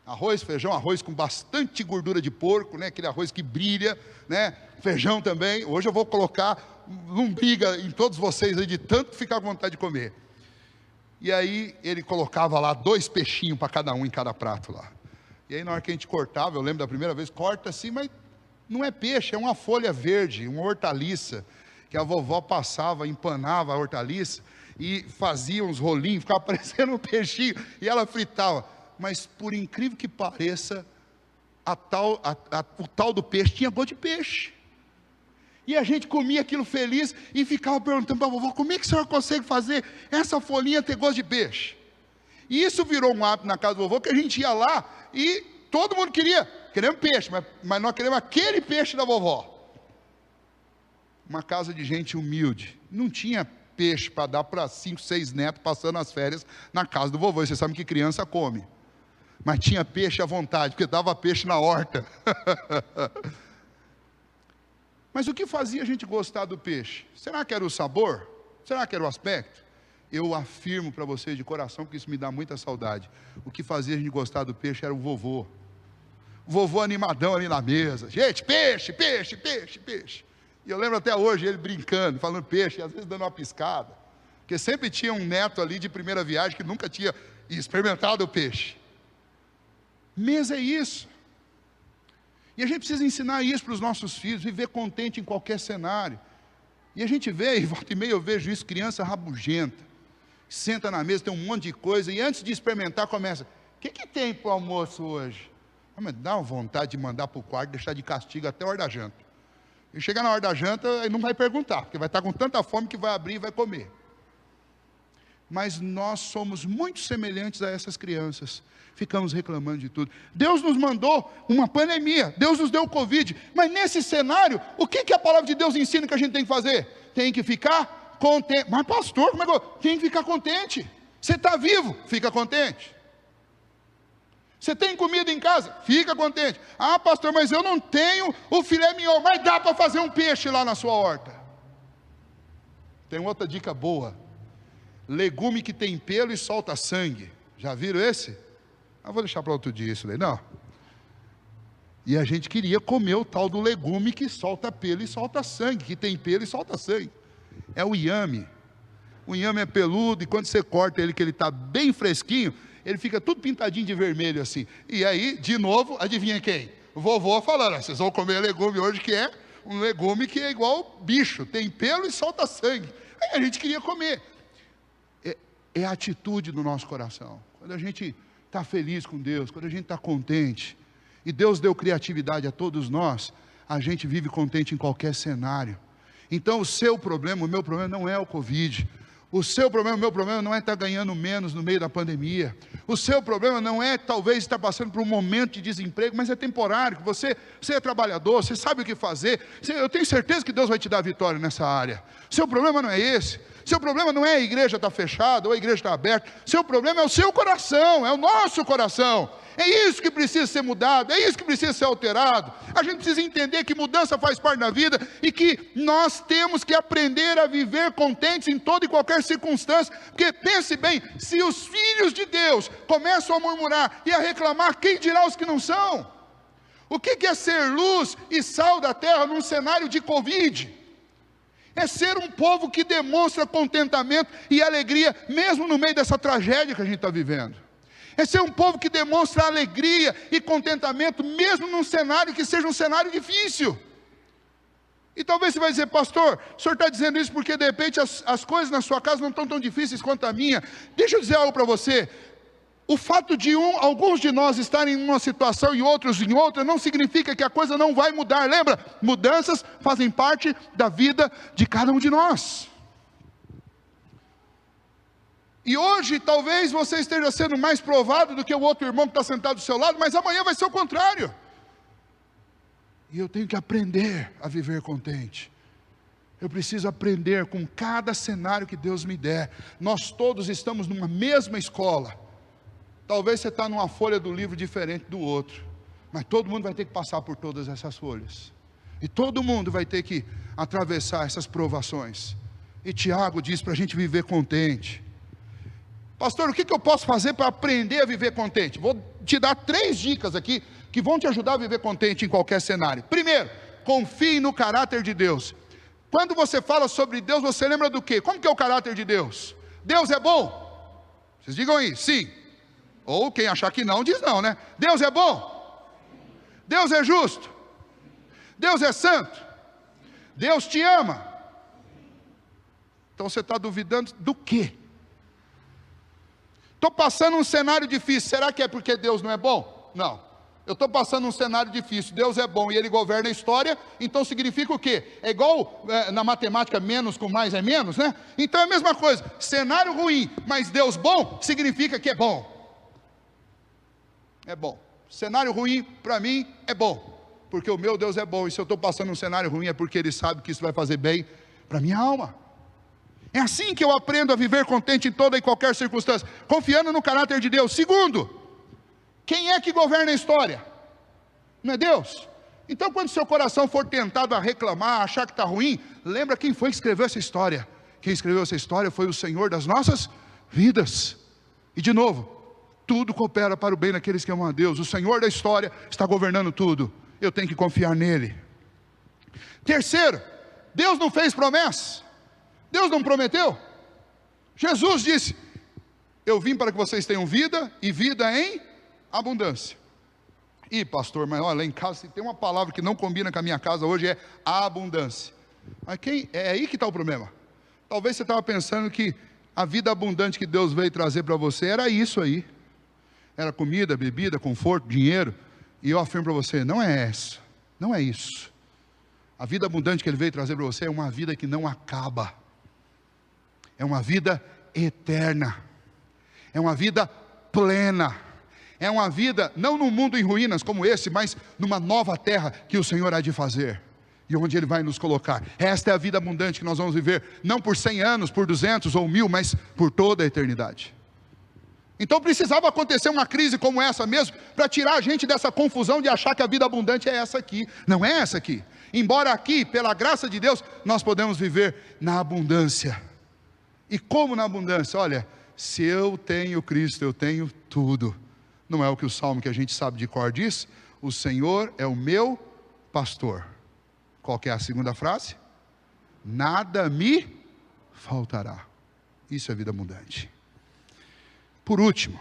Arroz, feijão, arroz com bastante gordura de porco, né? Aquele arroz que brilha, né? Feijão também. Hoje eu vou colocar lombriga em todos vocês aí, de tanto ficar com vontade de comer. E aí ele colocava lá 2 peixinhos para cada um em cada prato lá. E aí na hora que a gente cortava, eu lembro da primeira vez, corta assim, mas não é peixe, é uma folha verde, uma hortaliça, que a vovó passava, empanava a hortaliça, e fazia uns rolinhos, ficava parecendo um peixinho, e ela fritava. Mas por incrível que pareça, o tal do peixe tinha gosto de peixe. E a gente comia aquilo feliz e ficava perguntando para a vovó: como é que a senhora consegue fazer essa folhinha ter gosto de peixe? E isso virou um hábito na casa do vovô, que a gente ia lá e todo mundo queremos peixe, mas nós queremos aquele peixe da vovó. Uma casa de gente humilde, não tinha peixe para dar para 5, 6 netos passando as férias na casa do vovô. E você sabe que criança come, mas tinha peixe à vontade, porque dava peixe na horta. Mas o que fazia a gente gostar do peixe? Será que era o sabor? Será que era o aspecto? Eu afirmo para vocês de coração, porque isso me dá muita saudade. O que fazia a gente gostar do peixe era o vovô. O vovô animadão ali na mesa. Gente, peixe, peixe, peixe, peixe. E eu lembro até hoje ele brincando, falando peixe, e às vezes dando uma piscada. Porque sempre tinha um neto ali de primeira viagem que nunca tinha experimentado o peixe. Mesa é isso. E a gente precisa ensinar isso para os nossos filhos, viver contente em qualquer cenário. E a gente vê, e volta e meia eu vejo isso, criança rabugenta, senta na mesa, tem um monte de coisa, e antes de experimentar começa: o que tem para o almoço hoje? Mas dá uma vontade de mandar para o quarto, deixar de castigo até a hora da janta. E chegar na hora da janta, ele não vai perguntar, porque vai estar com tanta fome que vai abrir e vai comer. Mas nós somos muito semelhantes a essas crianças. Ficamos reclamando de tudo. Deus nos mandou uma pandemia, Deus nos deu o Covid, mas nesse cenário, o que a palavra de Deus ensina que a gente tem que fazer? Tem que ficar contente. Mas pastor, como é que tem que ficar contente? Você está vivo, fica contente. Você tem comida em casa? Fica contente. Ah, pastor, mas eu não tenho o filé mignon, mas dá para fazer um peixe lá na sua horta. Tem outra dica boa. Legume que tem pelo e solta sangue. Já viram esse? Eu vou deixar para outro dia isso daí, não. E a gente queria comer o tal do legume que solta pelo e solta sangue, que tem pelo e solta sangue. É o inhame. O inhame é peludo e quando você corta ele, que ele está bem fresquinho, ele fica tudo pintadinho de vermelho assim. E aí, de novo, adivinha quem? O vovô falando, vocês vão comer legume hoje que é um legume que é igual bicho, tem pelo e solta sangue. Aí a gente queria comer. É a atitude do nosso coração. Quando a gente está feliz com Deus, quando a gente está contente, e Deus deu criatividade a todos nós, a gente vive contente em qualquer cenário. Então o seu problema, o meu problema não é o Covid. O seu problema, o meu problema não é estar ganhando menos no meio da pandemia. O seu problema não é talvez estar passando por um momento de desemprego, mas é temporário. Você é trabalhador, você sabe o que fazer. Eu tenho certeza que Deus vai te dar vitória nessa área. Seu problema não é esse. Seu problema não é a igreja estar fechada ou a igreja estar aberta. Seu problema é o seu coração, é o nosso coração. É isso que precisa ser mudado, é isso que precisa ser alterado. A gente precisa entender que mudança faz parte da vida e que nós temos que aprender a viver contentes em toda e qualquer circunstância. Porque pense bem, se os filhos de Deus começam a murmurar e a reclamar, quem dirá os que não são? O que é ser luz e sal da terra num cenário de Covid? É ser um povo que demonstra contentamento e alegria, mesmo no meio dessa tragédia que a gente está vivendo. É ser um povo que demonstra alegria e contentamento, mesmo num cenário que seja um cenário difícil. E talvez você vai dizer, pastor, o senhor está dizendo isso porque de repente as coisas na sua casa não estão tão difíceis quanto a minha. Deixa eu dizer algo para você. O fato de alguns de nós estarem em uma situação e outros em outra, não significa que a coisa não vai mudar. Lembra? Mudanças fazem parte da vida de cada um de nós. E hoje talvez você esteja sendo mais provado do que o outro irmão que está sentado do seu lado, mas amanhã vai ser o contrário. E eu tenho que aprender a viver contente. Eu preciso aprender com cada cenário que Deus me der. Nós todos estamos numa mesma escola. Talvez você está numa folha do livro diferente do outro, mas todo mundo vai ter que passar por todas essas folhas. E todo mundo vai ter que atravessar essas provações. E Tiago diz para a gente viver contente. Pastor, o que eu posso fazer para aprender a viver contente? Vou te dar 3 dicas aqui que vão te ajudar a viver contente em qualquer cenário. Primeiro, confie no caráter de Deus. Quando você fala sobre Deus, você lembra do quê? Como que é o caráter de Deus? Deus é bom? Vocês digam aí, sim. Ou quem achar que não, diz não, né? Deus é bom? Deus é justo? Deus é santo? Deus te ama? Então você está duvidando do quê? Estou passando um cenário difícil, será que é porque Deus não é bom? Não, eu estou passando um cenário difícil, Deus é bom e Ele governa a história, então significa o quê? É igual na matemática, menos com mais é menos, né? Então é a mesma coisa, cenário ruim, mas Deus bom, significa que é bom. É bom, cenário ruim para mim é bom, porque o meu Deus é bom, e se eu estou passando um cenário ruim é porque Ele sabe que isso vai fazer bem para a minha alma. É assim que eu aprendo a viver contente em toda e qualquer circunstância, confiando no caráter de Deus. Segundo, quem é que governa a história? Não é Deus? Então quando seu coração for tentado a reclamar, a achar que está ruim, lembra quem foi que escreveu essa história. Quem escreveu essa história foi o Senhor das nossas vidas. E de novo, tudo coopera para o bem daqueles que amam a Deus. O Senhor da história está governando tudo. Eu tenho que confiar nele. Terceiro, Deus não fez promessa. Deus não prometeu? Jesus disse, eu vim para que vocês tenham vida e vida em abundância. Ih, pastor, mas olha, lá em casa se tem uma palavra que não combina com a minha casa hoje, é abundância. Mas é aí que está o problema. Talvez você estava pensando que a vida abundante que Deus veio trazer para você era isso aí. Era comida, bebida, conforto, dinheiro. E eu afirmo para você, não é essa, não é isso. A vida abundante que Ele veio trazer para você é uma vida que não acaba. É uma vida eterna, é uma vida plena, é uma vida não num mundo em ruínas como esse, mas numa nova terra que o Senhor há de fazer, e onde Ele vai nos colocar. Esta é a vida abundante que nós vamos viver, não por 100 anos, por 200 ou 1000, mas por toda a eternidade. Então precisava acontecer uma crise como essa mesmo, para tirar a gente dessa confusão de achar que a vida abundante é essa aqui. Não é essa aqui. Embora aqui, pela graça de Deus, nós podemos viver na abundância. E como na abundância? Olha, se eu tenho Cristo, eu tenho tudo. Não é o que o salmo que a gente sabe de cor diz? O Senhor é o meu pastor. Qual que é a segunda frase? Nada me faltará. Isso é vida abundante. Por último,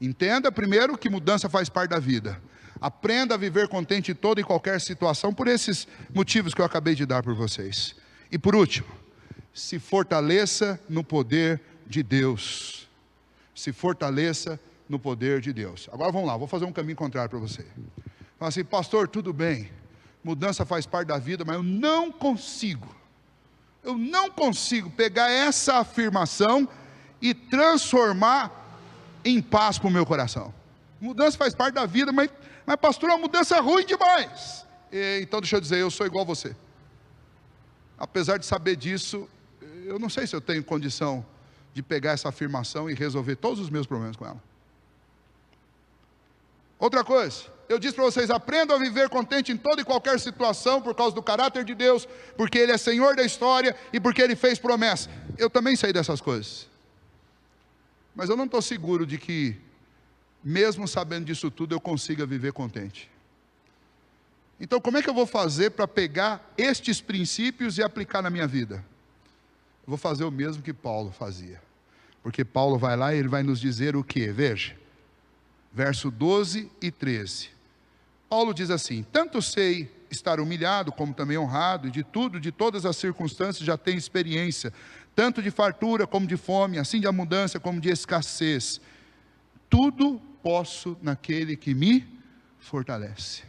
entenda primeiro que mudança faz parte da vida. Aprenda a viver contente em toda e qualquer situação, por esses motivos que eu acabei de dar por vocês. E por último, se fortaleça no poder de Deus. Se fortaleça no poder de Deus. Agora vamos lá, vou fazer um caminho contrário para você. Fala assim, pastor, tudo bem, mudança faz parte da vida, mas eu não consigo pegar essa afirmação e transformar em paz para o meu coração. Mudança faz parte da vida, mas pastor, a mudança é ruim demais. Então deixa eu dizer, eu sou igual a você. Apesar de saber disso, eu não sei se eu tenho condição de pegar essa afirmação e resolver todos os meus problemas com ela. Outra coisa, eu disse para vocês, aprendam a viver contente em toda e qualquer situação, por causa do caráter de Deus, porque Ele é Senhor da história, e porque Ele fez promessa. Eu também sei dessas coisas, mas eu não estou seguro de que, mesmo sabendo disso tudo, eu consiga viver contente. Então como é que eu vou fazer para pegar estes princípios e aplicar na minha vida? Eu vou fazer o mesmo que Paulo fazia, porque Paulo vai lá e ele vai nos dizer o que? Veja, verso 12 e 13, Paulo diz assim, tanto sei estar humilhado, como também honrado, e de tudo, de todas as circunstâncias já tenho experiência, tanto de fartura como de fome, assim de abundância como de escassez, tudo posso naquele que me fortalece.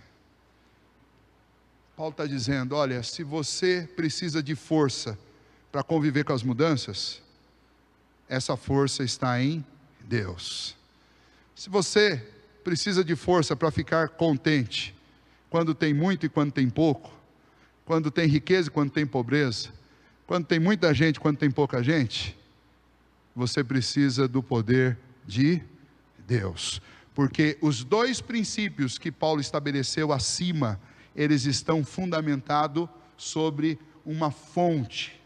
Paulo está dizendo, olha, se você precisa de força para conviver com as mudanças, essa força está em Deus. Se você precisa de força para ficar contente, quando tem muito e quando tem pouco, quando tem riqueza e quando tem pobreza, quando tem muita gente e quando tem pouca gente, você precisa do poder de Deus. Porque os dois princípios que Paulo estabeleceu acima, eles estão fundamentados sobre uma fonte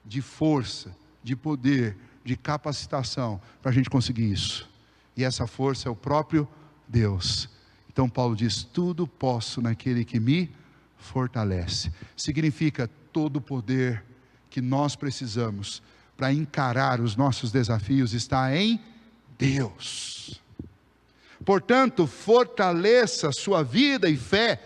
de força, de poder, de capacitação, para a gente conseguir isso. E essa força é o próprio Deus. Então Paulo diz, tudo posso naquele que me fortalece. Significa todo o poder que nós precisamos para encarar os nossos desafios está em Deus. Portanto, fortaleça sua vida e fé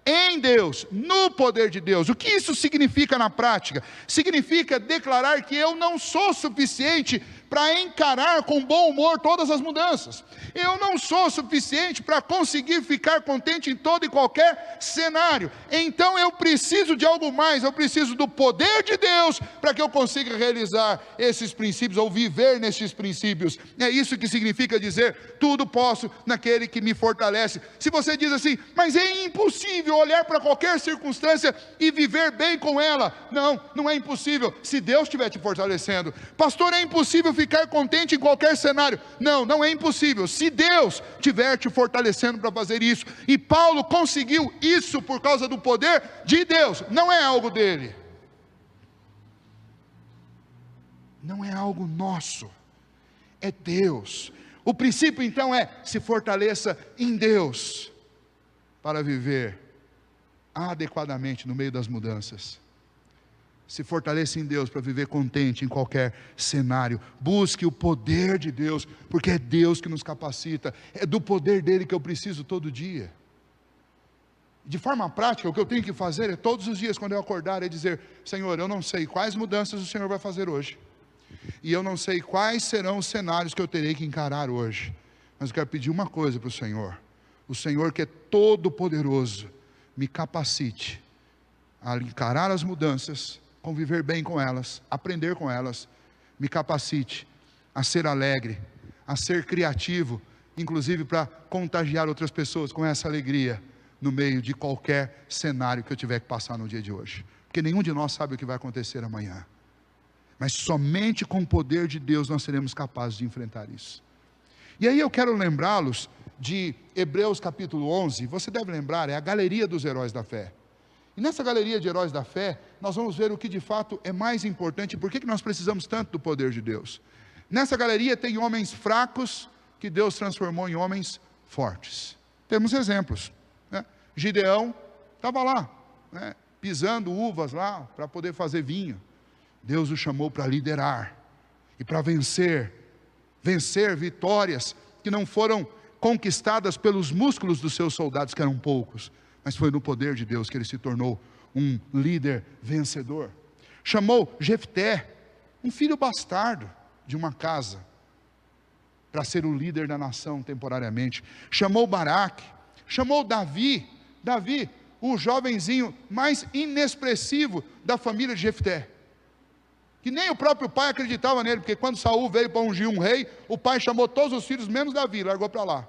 em Deus, no poder de Deus. O que isso significa na prática? Significa declarar que eu não sou suficiente para encarar com bom humor todas as mudanças. Eu não sou suficiente para conseguir ficar contente em todo e qualquer cenário. Então eu preciso de algo mais, eu preciso do poder de Deus para que eu consiga realizar esses princípios ou viver nesses princípios. É isso que significa dizer, tudo posso naquele que me fortalece. Se você diz assim, mas é impossível olhar para qualquer circunstância e viver bem com ela. Não, não é impossível, se Deus estiver te fortalecendo. Pastor, é impossível ficar contente em qualquer cenário. Não, não é impossível, se Deus estiver te fortalecendo para fazer isso. E Paulo conseguiu isso por causa do poder de Deus, não é algo dele, não é algo nosso, é Deus. O princípio então é, se fortaleça em Deus, para viver adequadamente no meio das mudanças. Se fortaleça em Deus para viver contente em qualquer cenário. Busque o poder de Deus, porque é Deus que nos capacita. É do poder dele que eu preciso todo dia. De forma prática, o que eu tenho que fazer é todos os dias, quando eu acordar, é dizer, Senhor, eu não sei quais mudanças o Senhor vai fazer hoje, e eu não sei quais serão os cenários que eu terei que encarar hoje, mas eu quero pedir uma coisa para o Senhor que é todo poderoso, me capacite a encarar as mudanças, conviver bem com elas, aprender com elas, me capacite a ser alegre, a ser criativo, inclusive para contagiar outras pessoas com essa alegria, no meio de qualquer cenário que eu tiver que passar no dia de hoje, porque nenhum de nós sabe o que vai acontecer amanhã, mas somente com o poder de Deus nós seremos capazes de enfrentar isso. E aí eu quero lembrá-los de Hebreus capítulo 11, você deve lembrar, é a galeria dos heróis da fé. E nessa galeria de heróis da fé, nós vamos ver o que de fato é mais importante, por que nós precisamos tanto do poder de Deus. Nessa galeria tem homens fracos, que Deus transformou em homens fortes. Temos exemplos, né? Gideão estava lá, né, pisando uvas lá, para poder fazer vinho. Deus o chamou para liderar, e para vencer vitórias, que não foram conquistadas pelos músculos dos seus soldados, que eram poucos, mas foi no poder de Deus que ele se tornou um líder vencedor. Chamou Jefté, um filho bastardo de uma casa, para ser o líder da nação temporariamente. Chamou Baraque, chamou Davi, o jovenzinho mais inexpressivo da família de Jefté, que nem o próprio pai acreditava nele, porque quando Saul veio para ungir um rei, o pai chamou todos os filhos, menos Davi, largou para lá.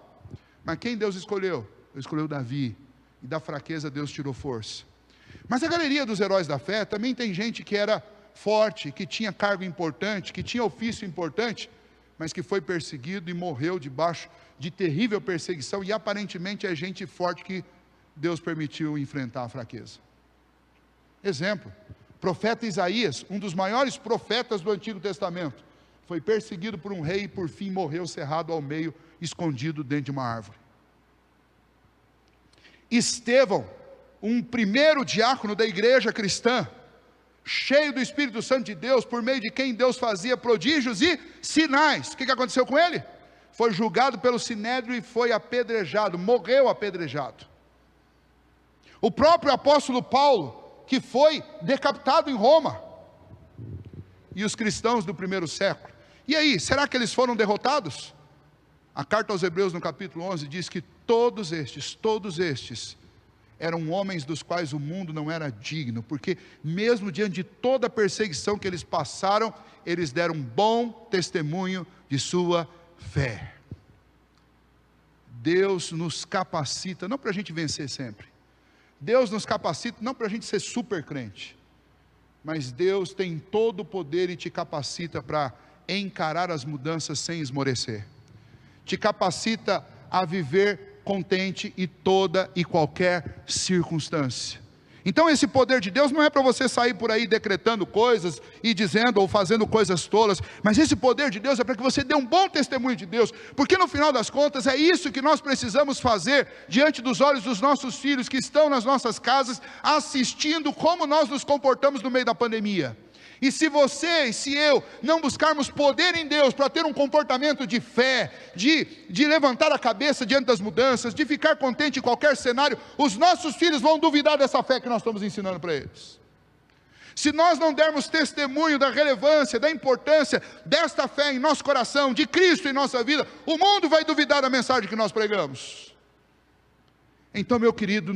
Mas quem Deus escolheu? Deus escolheu Davi, e da fraqueza Deus tirou força. Mas a galeria dos heróis da fé, também tem gente que era forte, que tinha cargo importante, que tinha ofício importante, mas que foi perseguido e morreu debaixo de terrível perseguição, e aparentemente é gente forte que Deus permitiu enfrentar a fraqueza. Exemplo, profeta Isaías, um dos maiores profetas do Antigo Testamento, foi perseguido por um rei e por fim morreu cerrado ao meio, escondido dentro de uma árvore. Estevão, um primeiro diácono da igreja cristã, cheio do Espírito Santo de Deus, por meio de quem Deus fazia prodígios e sinais. O que aconteceu com ele? Foi julgado pelo Sinédrio e foi apedrejado, morreu apedrejado. O próprio apóstolo Paulo, que foi decapitado em Roma, e os cristãos do primeiro século. E aí, será que eles foram derrotados? A carta aos Hebreus no capítulo 11 diz que todos estes eram homens dos quais o mundo não era digno, porque mesmo diante de toda a perseguição que eles passaram, eles deram um bom testemunho de sua fé. Deus nos capacita, não para a gente vencer sempre, Deus nos capacita não para a gente ser super crente, mas Deus tem todo o poder e te capacita para encarar as mudanças sem esmorecer, te capacita a viver contente em toda e qualquer circunstância. Então esse poder de Deus não é para você sair por aí decretando coisas e dizendo ou fazendo coisas tolas, mas esse poder de Deus é para que você dê um bom testemunho de Deus, porque no final das contas é isso que nós precisamos fazer diante dos olhos dos nossos filhos que estão nas nossas casas, assistindo como nós nos comportamos no meio da pandemia. E se você e se eu não buscarmos poder em Deus para ter um comportamento de fé, de levantar a cabeça diante das mudanças, de ficar contente em qualquer cenário, os nossos filhos vão duvidar dessa fé que nós estamos ensinando para eles. Se nós não dermos testemunho da relevância, da importância desta fé em nosso coração, de Cristo em nossa vida, o mundo vai duvidar da mensagem que nós pregamos. Então, meu querido,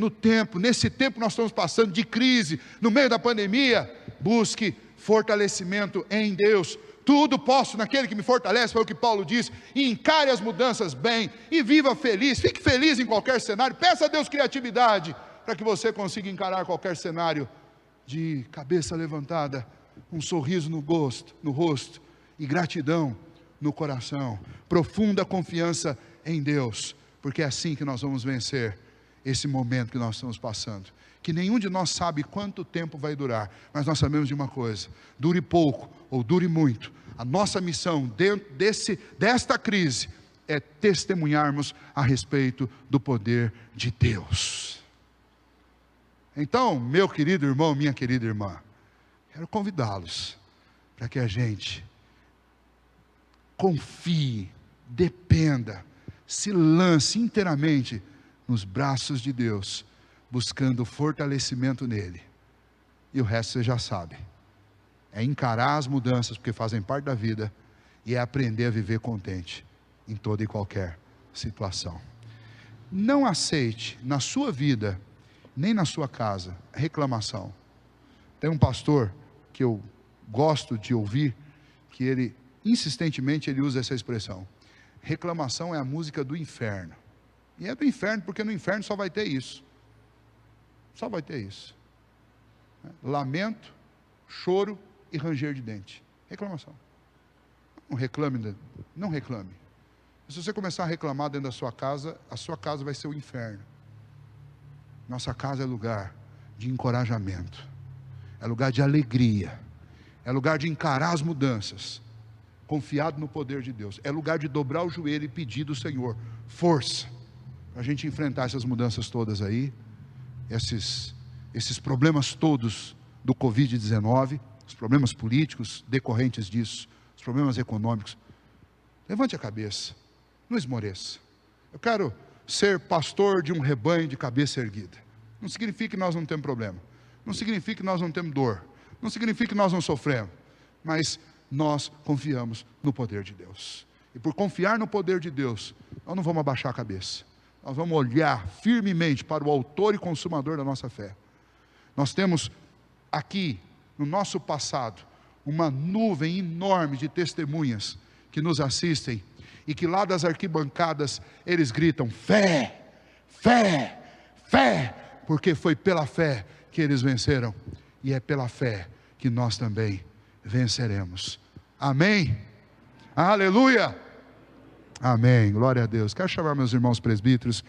nesse tempo nós estamos passando de crise, no meio da pandemia, busque fortalecimento em Deus. Tudo posso naquele que me fortalece, foi o que Paulo disse. E encare as mudanças bem, e viva feliz, fique feliz em qualquer cenário, peça a Deus criatividade, para que você consiga encarar qualquer cenário, de cabeça levantada, um sorriso no rosto, e gratidão no coração, profunda confiança em Deus, porque é assim que nós vamos vencer esse momento que nós estamos passando, que nenhum de nós sabe quanto tempo vai durar, mas nós sabemos de uma coisa: dure pouco ou dure muito, a nossa missão dentro desta crise é testemunharmos a respeito do poder de Deus. Então, meu querido irmão, minha querida irmã, quero convidá-los para que a gente confie, dependa, se lance inteiramente nos braços de Deus, buscando fortalecimento nele. E o resto você já sabe, é encarar as mudanças, porque fazem parte da vida, e é aprender a viver contente em toda e qualquer situação. Não aceite na sua vida, nem na sua casa, reclamação. Tem um pastor que eu gosto de ouvir, que ele insistentemente usa essa expressão: reclamação é a música do inferno. E é do inferno, porque no inferno só vai ter isso. Só vai ter isso. Lamento, choro e ranger de dente. Reclamação. Não reclame, não reclame. Se você começar a reclamar dentro da sua casa, a sua casa vai ser o inferno. Nossa casa é lugar de encorajamento, é lugar de alegria, é lugar de encarar as mudanças, confiado no poder de Deus, é lugar de dobrar o joelho e pedir do Senhor força, para a gente enfrentar essas mudanças todas aí, esses problemas todos do Covid-19, os problemas políticos decorrentes disso, os problemas econômicos. Levante a cabeça, não esmoreça. Eu quero ser pastor de um rebanho de cabeça erguida. Não significa que nós não temos problema, não significa que nós não temos dor, não significa que nós não sofremos, mas nós confiamos no poder de Deus. E por confiar no poder de Deus, nós não vamos abaixar a cabeça, nós vamos olhar firmemente para o autor e consumador da nossa fé. Nós temos aqui, no nosso passado, uma nuvem enorme de testemunhas que nos assistem, e que lá das arquibancadas eles gritam: fé, fé, fé, porque foi pela fé que eles venceram, e é pela fé que nós também venceremos. Amém? Aleluia! Amém, glória a Deus. Quero chamar meus irmãos presbíteros.